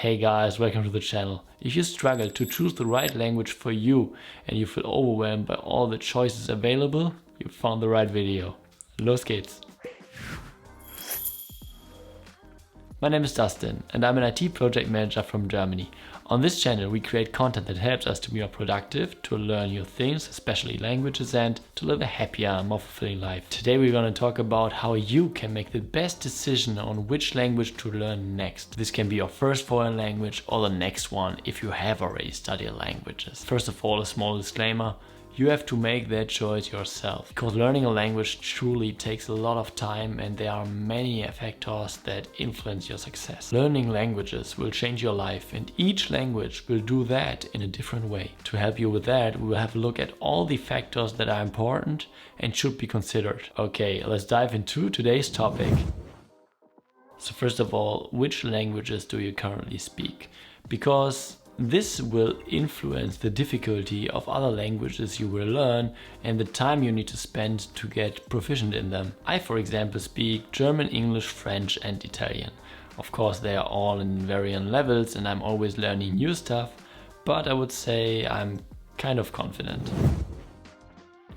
Hey guys, welcome to the channel. If you struggle to choose the right language for you and you feel overwhelmed by all the choices available, you found the right video. Los geht's! My name is Dustin and I'm an IT project manager from Germany. On this channel we create content that helps us to be more productive, to learn new things, especially languages, and to live a happier, more fulfilling life. Today we're going to talk about how you can make the best decision on which language to learn next. This can be your first foreign language or the next one if you have already studied languages. First of all, a small disclaimer. You have to make that choice yourself, because learning a language truly takes a lot of time and there are many factors that influence your success. Learning languages will change your life and each language will do that in a different way. To help you with that, we will have a look at all the factors that are important and should be considered. Okay, let's dive into today's topic. So first of all, which languages do you currently speak? Because this will influence the difficulty of other languages you will learn and the time you need to spend to get proficient in them. I, for example, speak German, English, French and Italian. Of course, they are all in varying levels and I'm always learning new stuff, but I would say I'm kind of confident.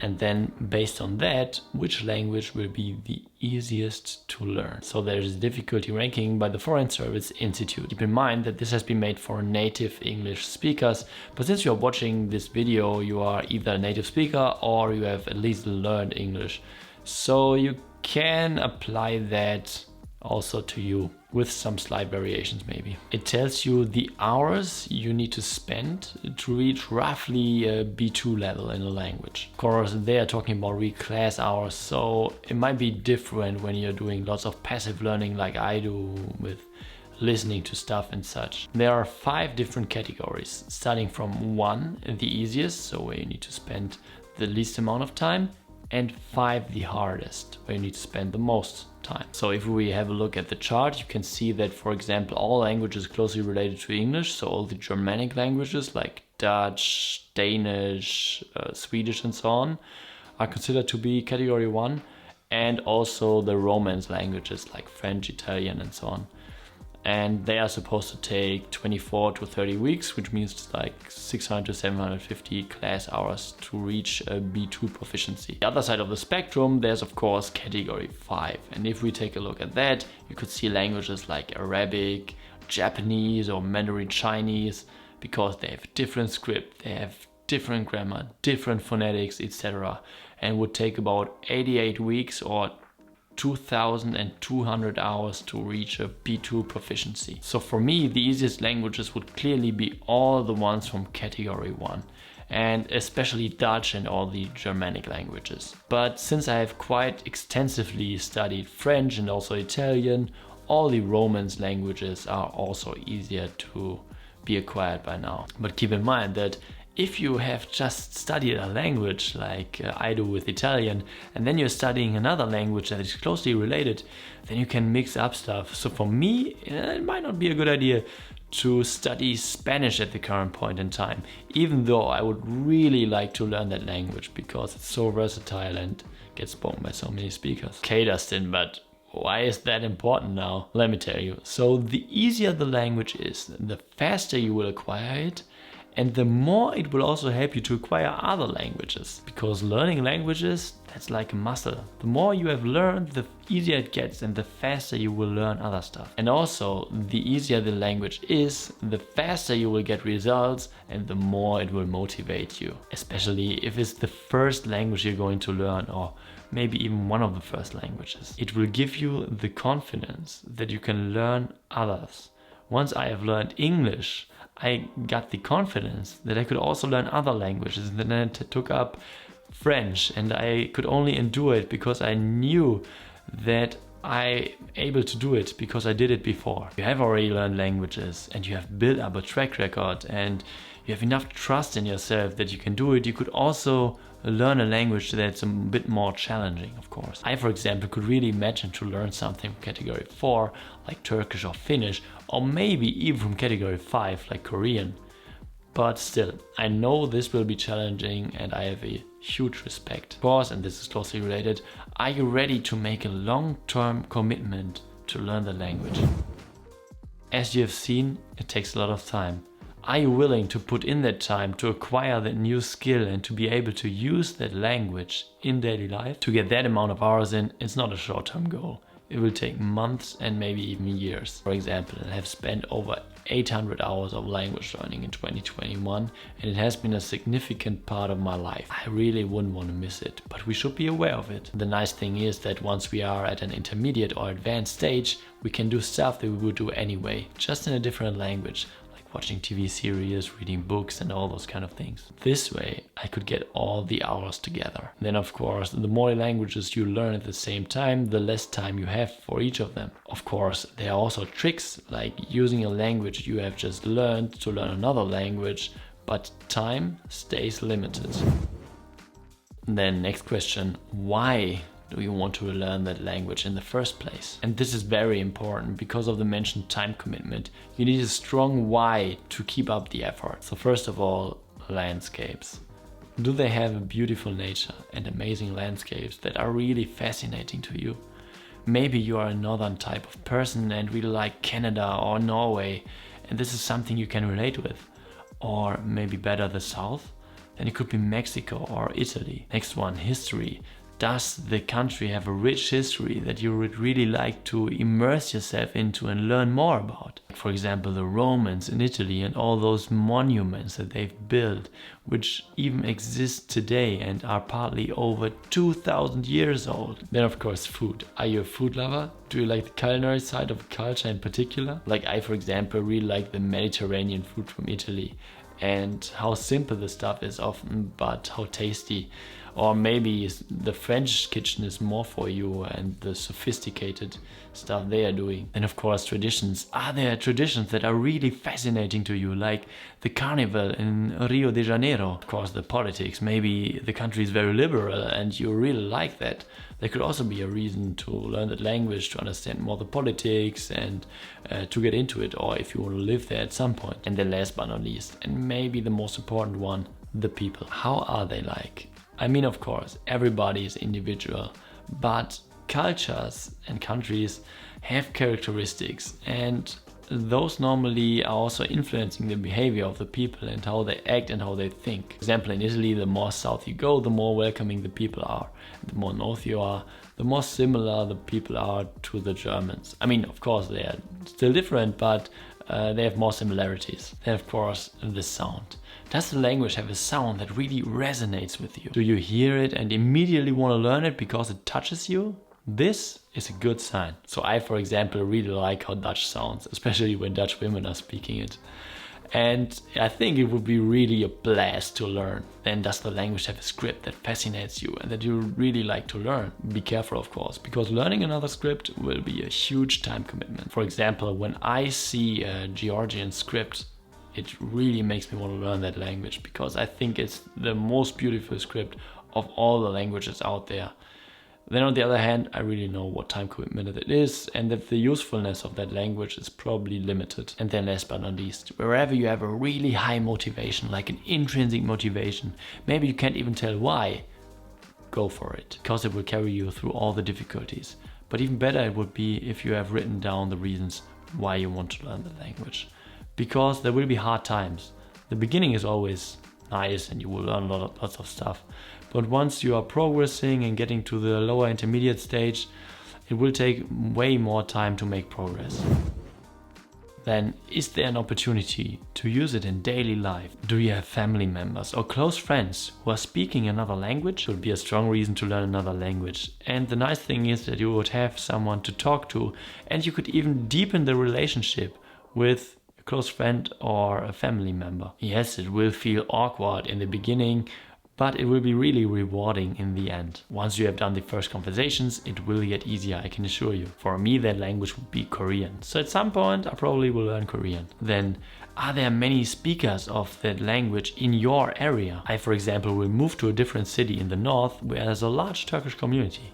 And then based on that, which language will be the easiest to learn. So there's a difficulty ranking by the Foreign Service Institute. Keep in mind that this has been made for native English speakers, but since you're watching this video, you are either a native speaker or you have at least learned English. So you can apply that also to you with some slight variations maybe. It tells you the hours you need to spend to reach roughly a B2 level in a language. Of course, they are talking about real class hours, so it might be different when you're doing lots of passive learning like I do with listening to stuff and such. There are 5 different categories, starting from 1, the easiest, so where you need to spend the least amount of time, and 5, the hardest, where you need to spend the most time. So if we have a look at the chart, you can see that, for example, all languages closely related to English, so all the Germanic languages like Dutch, Danish, Swedish and so on, are considered to be category 1, and also the Romance languages like French, Italian and so on. And they are supposed to take 24 to 30 weeks, which means like 600 to 750 class hours to reach a B2 proficiency. The other side of the spectrum, there's of course category 5. And if we take a look at that, you could see languages like Arabic, Japanese or Mandarin Chinese, because they have different script, they have different grammar, different phonetics, etc. And would take about 88 weeks or 2,200 hours to reach a B2 proficiency. So for me, the easiest languages would clearly be all the ones from category 1, and especially Dutch and all the Germanic languages. But since I have quite extensively studied French and also Italian, all the Romance languages are also easier to be acquired by now. But keep in mind that if you have just studied a language like I do with Italian, and then you're studying another language that is closely related, then you can mix up stuff. So for me, it might not be a good idea to study Spanish at the current point in time, even though I would really like to learn that language because it's so versatile and gets spoken by so many speakers. Okay, Dustin, but why is that important now? Let me tell you. So the easier the language is, the faster you will acquire it, and the more it will also help you to acquire other languages. Because learning languages, that's like a muscle. The more you have learned, the easier it gets and the faster you will learn other stuff. And also, the easier the language is, the faster you will get results and the more it will motivate you. Especially if it's the first language you're going to learn, or maybe even one of the first languages. It will give you the confidence that you can learn others. Once I have learned English, I got the confidence that I could also learn other languages, and then I took up French, and I could only endure it because I knew that I'm able to do it because I did it before. You have already learned languages and you have built up a track record and you have enough trust in yourself that you can do it. You could also learn a language that's a bit more challenging, of course. I, for example, could really imagine to learn something from category 4, like Turkish or Finnish, or maybe even from category 5, like Korean. But still, I know this will be challenging and I have a huge respect. Of course, and this is closely related, are you ready to make a long-term commitment to learn the language? As you have seen, it takes a lot of time. Are you willing to put in that time to acquire that new skill and to be able to use that language in daily life? To get that amount of hours in, it's not a short-term goal. It will take months and maybe even years. For example, I have spent over 800 hours of language learning in 2021, and it has been a significant part of my life. I really wouldn't want to miss it, but we should be aware of it. The nice thing is that once we are at an intermediate or advanced stage, we can do stuff that we would do anyway, just in a different language. Watching TV series, reading books and all those kind of things. This way I could get all the hours together. Then of course, the more languages you learn at the same time, the less time you have for each of them. Of course, there are also tricks like using a language you have just learned to learn another language, but time stays limited. Then next question, why do you want to learn that language in the first place? And this is very important because of the mentioned time commitment. You need a strong why to keep up the effort. So first of all, landscapes. Do they have a beautiful nature and amazing landscapes that are really fascinating to you? Maybe you are a northern type of person and really like Canada or Norway, and this is something you can relate with. Or maybe better, the south? Then it could be Mexico or Italy. Next one, history. Does the country have a rich history that you would really like to immerse yourself into and learn more about? For example, the Romans in Italy and all those monuments that they've built, which even exist today and are partly over 2000 years old. Then of course, food. Are you a food lover? Do you like the culinary side of culture in particular? Like I, for example, really like the Mediterranean food from Italy, and how simple the stuff is often, but how tasty. Or maybe the French kitchen is more for you and the sophisticated stuff they are doing. And of course, traditions. Are there traditions that are really fascinating to you, like the carnival in Rio de Janeiro? Of course, the politics. Maybe the country is very liberal and you really like that. There could also be a reason to learn that language, to understand more the politics and to get into it, or if you want to live there at some point. And then last but not least, and maybe the most important one, the people. How are they like? I mean, of course, everybody is individual, but cultures and countries have characteristics, and those normally are also influencing the behavior of the people and how they act and how they think. For example, in Italy, the more south you go, the more welcoming the people are. The more north you are, the more similar the people are to the Germans. I mean, of course, they are still different, but they have more similarities. Then, of course, the sound. Does the language have a sound that really resonates with you? Do you hear it and immediately want to learn it because it touches you? This is a good sign. So I, for example, really like how Dutch sounds, especially when Dutch women are speaking it. And I think it would be really a blast to learn. Then does the language have a script that fascinates you and that you really like to learn? Be careful, of course, because learning another script will be a huge time commitment. For example, when I see a Georgian script, it really makes me want to learn that language because I think it's the most beautiful script of all the languages out there. Then on the other hand, I really know what time commitment it is and that the usefulness of that language is probably limited. And then last but not least, wherever you have a really high motivation, like an intrinsic motivation, maybe you can't even tell why, go for it, because it will carry you through all the difficulties. But even better it would be if you have written down the reasons why you want to learn the language. Because there will be hard times. The beginning is always nice and you will learn lots of stuff. But once you are progressing and getting to the lower intermediate stage, it will take way more time to make progress. Then, is there an opportunity to use it in daily life? Do you have family members or close friends who are speaking another language? It would be a strong reason to learn another language. And the nice thing is that you would have someone to talk to, and you could even deepen the relationship with a close friend or a family member. Yes, it will feel awkward in the beginning, but it will be really rewarding in the end. Once you have done the first conversations, it will get easier, I can assure you. For me, that language would be Korean. So at some point, I probably will learn Korean. Then, are there many speakers of that language in your area? I, for example, will move to a different city in the north where there's a large Turkish community.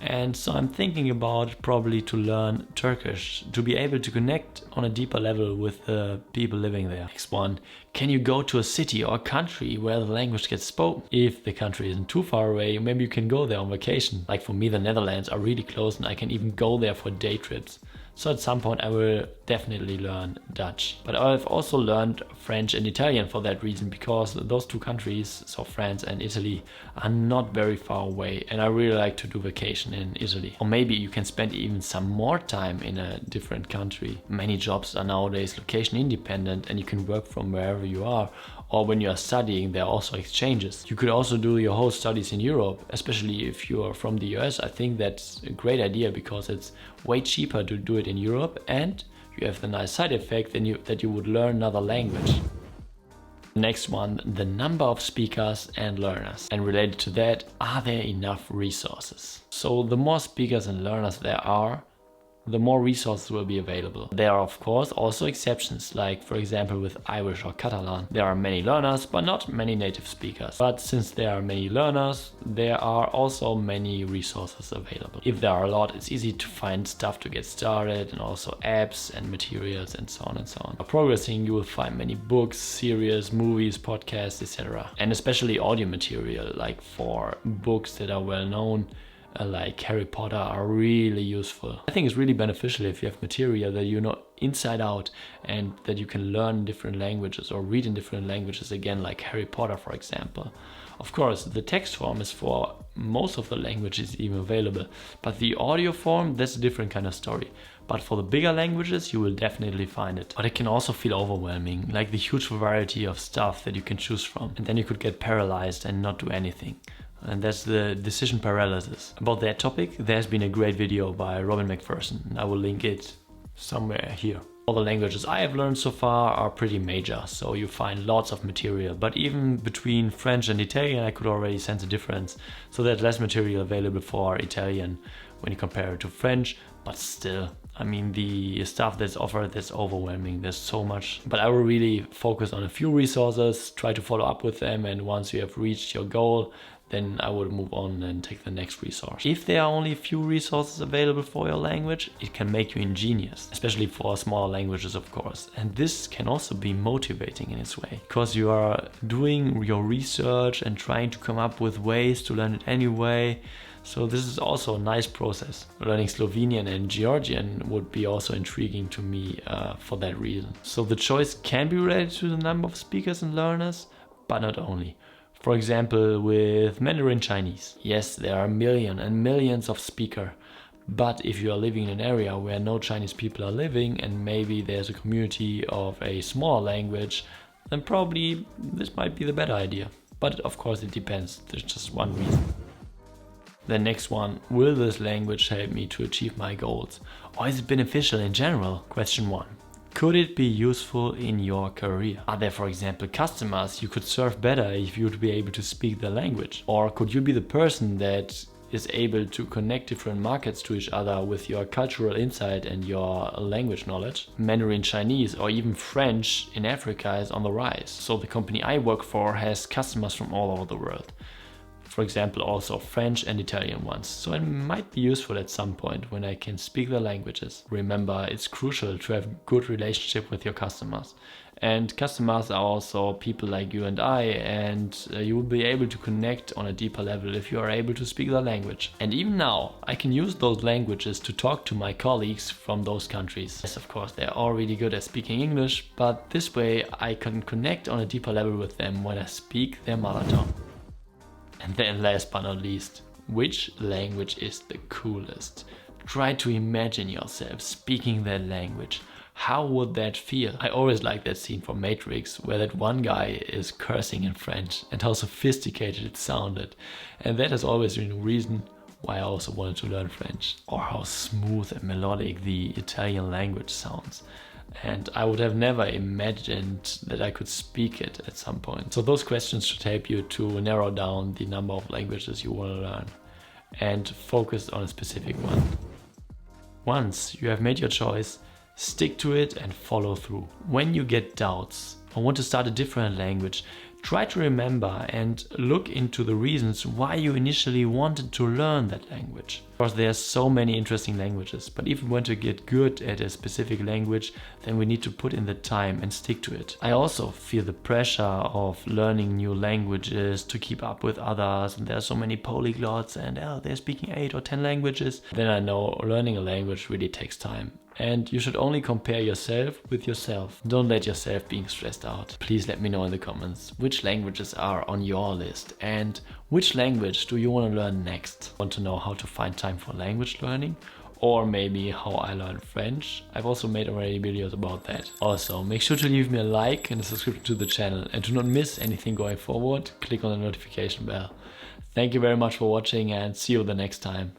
And so I'm thinking about probably to learn Turkish, to be able to connect on a deeper level with the people living there. Next one, can you go to a city or a country where the language gets spoken? If the country isn't too far away, maybe you can go there on vacation. Like for me, the Netherlands are really close and I can even go there for day trips. So at some point I will definitely learn Dutch. But I've also learned French and Italian for that reason, because those two countries, so France and Italy, are not very far away, and I really like to do vacation in Italy. Or maybe you can spend even some more time in a different country. Many jobs are nowadays location independent and you can work from wherever you are. Or when you are studying, there are also exchanges. You could also do your whole studies in Europe, especially if you are from the US. I think that's a great idea because it's way cheaper to do it in Europe, and you have the nice side effect that you would learn another language. Next one, the number of speakers and learners. And related to that, are there enough resources? So the more speakers and learners there are, the more resources will be available. There are of course also exceptions, like for example with Irish or Catalan. There are many learners but not many native speakers. But since there are many learners, there are also many resources available. If there are a lot, it's easy to find stuff to get started, and also apps and materials and so on and so on. By progressing, you will find many books, series, movies, podcasts, etc. And especially audio material, like for books that are well known, like Harry Potter, are really useful. I think it's really beneficial if you have material that you know inside out and that you can learn in different languages or read in different languages, again like Harry Potter for example. Of course, the text form is for most of the languages even available, but the audio form, that's a different kind of story. But for the bigger languages, you will definitely find it. But it can also feel overwhelming, like the huge variety of stuff that you can choose from. And then you could get paralyzed and not do anything. And that's the decision paralysis. About that topic, there's been a great video by Robin McPherson. I will link it somewhere here. All the languages I have learned so far are pretty major, so you find lots of material. But even between French and Italian, I could already sense a difference. So there's less material available for Italian when you compare it to French, but still, I mean, the stuff that's offered, that's overwhelming. There's so much. But I will really focus on a few resources, try to follow up with them, and once you have reached your goal, then I would move on and take the next resource. If there are only a few resources available for your language, it can make you ingenious, especially for smaller languages, of course. And this can also be motivating in its way, because you are doing your research and trying to come up with ways to learn it anyway. So this is also a nice process. Learning Slovenian and Georgian would be also intriguing to me for that reason. So the choice can be related to the number of speakers and learners, but not only. For example, with Mandarin Chinese. Yes, there are millions and millions of speakers, but if you are living in an area where no Chinese people are living and maybe there's a community of a smaller language, then probably this might be the better idea. But of course it depends, there's just one reason. The next one, will this language help me to achieve my goals? Or is it beneficial in general? Question 1. Could it be useful in your career? Are there, for example, customers you could serve better if you would be able to speak the language? Or could you be the person that is able to connect different markets to each other with your cultural insight and your language knowledge? Mandarin Chinese or even French in Africa is on the rise. So the company I work for has customers from all over the world. For example, also French and Italian ones. So it might be useful at some point when I can speak the languages. Remember, it's crucial to have a good relationship with your customers. And customers are also people like you and I, and you will be able to connect on a deeper level if you are able to speak the language. And even now, I can use those languages to talk to my colleagues from those countries. Yes, of course, they're already good at speaking English, but this way I can connect on a deeper level with them when I speak their mother tongue. And then last but not least, which language is the coolest? Try to imagine yourself speaking that language. How would that feel? I always like that scene from Matrix where that one guy is cursing in French and how sophisticated it sounded. And that has always been a reason why I also wanted to learn French. Or how smooth and melodic the Italian language sounds. And I would have never imagined that I could speak it at some point. So those questions should help you to narrow down the number of languages you want to learn and focus on a specific one. Once you have made your choice, stick to it and follow through. When you get doubts or want to start a different language, try to remember and look into the reasons why you initially wanted to learn that language. Of course, there's so many interesting languages, but if we want to get good at a specific language, then we need to put in the time and stick to it. I also feel the pressure of learning new languages to keep up with others, and there are so many polyglots and they're speaking 8 or 10 languages. Then I know learning a language really takes time. And you should only compare yourself with yourself. Don't let yourself being stressed out. Please let me know in the comments which languages are on your list and which language do you want to learn next. Want to know how to find time for language learning? Or maybe how I learned French. I've also made already videos about that. Also, make sure to leave me a like and a subscription to the channel, and to not miss anything going forward, click on the notification bell. Thank you very much for watching, and see you the next time.